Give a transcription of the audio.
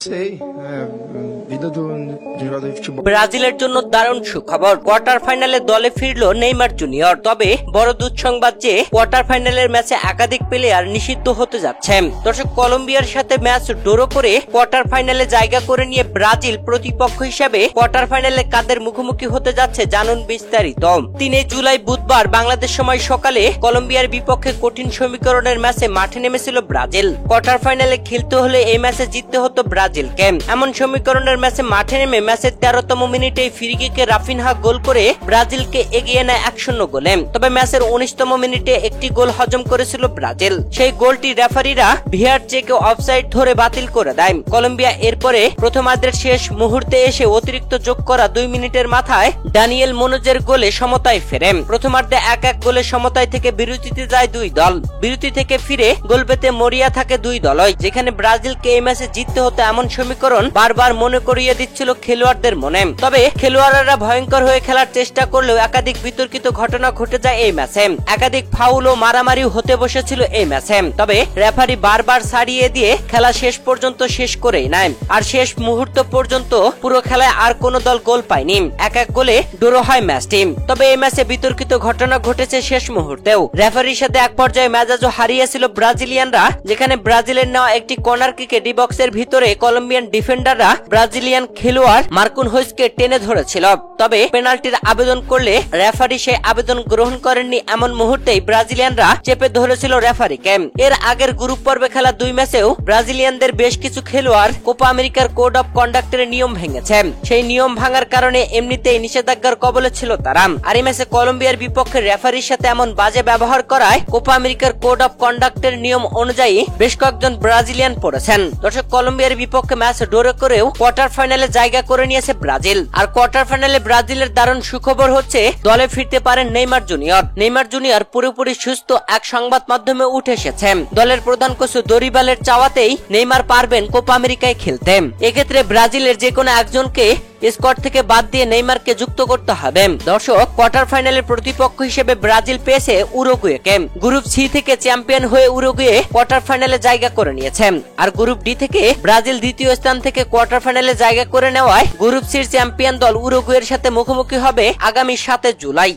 Sei, vida de jogador de futebol. ব্রাজিলের জন্য দারুণ সুখবর, কোয়ার্টার ফাইনালে দলে ফিরল নেইমার জুনিয়র। তবে বড় দুঃসংবাদ যে কোয়ার্টার ফাইনালের ম্যাচে একাধিক প্লেয়ার নিষিদ্ধ হতে যাচ্ছে। দর্শক, কলম্বিয়ার সাথে ম্যাচ ড্র করে কোয়ার্টার ফাইনালে জায়গা করে নিয়ে ব্রাজিল প্রতিপক্ষ হিসেবে কোয়ার্টার ফাইনালে কাদের মুখোমুখি হতে যাচ্ছে জানুন বিস্তারিত। 3 জুলাই বুধবার বাংলাদেশ সময় সকালে কলম্বিয়ার বিপক্ষে কঠিন সমীকরণের ম্যাচে মাঠে নেমেছিল ব্রাজিল। কোয়ার্টার ফাইনালে খেলতে হলে এই ম্যাচে জিততে হতো ব্রাজিলকে। এমন সমীকরণের ম্যাচে মাঠে নেমে ম্যাচের 13তম মিনিটে ফ্রি কিকে রাফিনহা গোল করে ব্রাজিলকে এগিয়ে নেয় 1-0 গোলে। তবে ম্যাচের 19তম মিনিটে একটি গোল হজম করেছিল ব্রাজিল। সেই গোলটি রেফারিরা ভিআর চেকে অফসাইড ধরে বাতিল করে দেয়। কলম্বিয়া এরপরে প্রথমার্ধের শেষ মুহূর্তে এসে অতিরিক্ত যোগ করা 2 মিনিটের মাথায় ডানিয়েল মুনোজের গোলে সমতায় ফেরে। প্রথমার্ধে 1-1 গোলে সমতায় থেকে বিরতিতে যায় দুই দল। বিরতি থেকে ফিরে গোল পেতে মরিয়া থাকে দুই দলই, যেখানে ব্রাজিলকে এই ম্যাচে জিততে হতো এমন সমীকরণ বারবার মনে করিয়ে দিচ্ছিল খেলোয়াড়দের মনে। তবে খেলোয়াড়রা ভয়ঙ্কর হয়ে খেলার চেষ্টা করলেও একাধিক বিতর্কিত ঘটনা ঘটে যায় এই ম্যাচে। একাধিক ফাউল ও মারামারিও হতে বসেছিল এই ম্যাচে। তবে রেফারি বারবার ছাড়িয়ে দিয়ে খেলা শেষ পর্যন্ত শেষ করেই নেয়। আর শেষ মুহূর্ত পর্যন্ত পুরো খেলায় আর কোনো দল গোল পায়নি। 1-1 গোলে ড্র হয় ম্যাচটি। তবে এই ম্যাচে বিতর্কিত ঘটনা ঘটেছে শেষ মুহূর্তেও। রেফারির সাথে এক পর্যায়ে মেজাজও হারিয়েছিল ব্রাজিলিয়ানরা, যেখানে ব্রাজিলের নেওয়া একটি কর্নার কিকে ডি বক্সের ভিতরে কলম্বিয়ান ডিফেন্ডাররা ব্রাজিলিয়ান খেলোয়াড় মার্কুন হোইসকে টেনে ধরেছিল। তবে পেনাল্টির আবেদন করলে রেফারি সেই আবেদন গ্রহণ করেননি। এমন মুহূর্তেই ব্রাজিলিয়ানরা চেপে ধরেছিল রেফারিকে। এর আগের গ্রুপ পর্বে খেলা 2 ম্যাচেও ব্রাজিলিয়ানদের বেশ কিছু খেলোয়াড় কোপা আমেরিকার কোড অফ কন্ডাক্টের নিয়ম ভেঙেছে। সেই নিয়ম ভাঙার কারণে এমনিতেই নিষেধাজ্ঞার কবলে ছিল তারা। আর এই ম্যাচে কলম্বিয়ার বিপক্ষে রেফারির সাথে এমন বাজে ব্যবহার করায় কোপা আমেরিকার কোড অফ কন্ডাক্টের নিয়ম অনুযায়ী বেশ কয়েকজন ব্রাজিলিয়ান পড়েছেন। দর্শক, কলম্বিয়ার বিপক্ষে ম্যাচ ড্র করেও কোয়ার্টার ফাইনালে জায়গা করে নিয়েছে ব্রাজিল। আর কোয়ার্টার ফাইনালে ব্রাজিলের দারুণ সুখবর হচ্ছে দলে ফিরতে পারেন নেইমার জুনিয়র। নেইমার জুনিয়র পুরোপুরি সুস্থ এক সংবাদ মাধ্যমে উঠে এসেছে। দলের প্রধান কোচ দরিবালের চাওয়াতেই নেইমার পারবেন কোপা আমেরিকায় খেলতে। এক্ষেত্রে ব্রাজিলের যে কোনো একজনকে স্কোয়াড থেকে বাদ দিয়ে নেইমারকে যুক্ত করতে হবে। দর্শক, কোয়ার্টার ফাইনালের প্রতিপক্ষ হিসেবে ব্রাজিল পেয়েছে উরুগুয়েকে। গ্রুপ সি থেকে চ্যাম্পিয়ন হয়ে উরুগুয়ে কোয়ার্টার ফাইনালে জায়গা করে নিয়েছে। আর গ্রুপ ডি থেকে ব্রাজিল দ্বিতীয় স্থান থেকে কোয়ার্টার ফাইনালে জায়গা করে নেওয়ায় গ্রুপ সির চ্যাম্পিয়ন দল উরুগুয়ের সাথে মুখোমুখি হবে আগামী 7 জুলাই।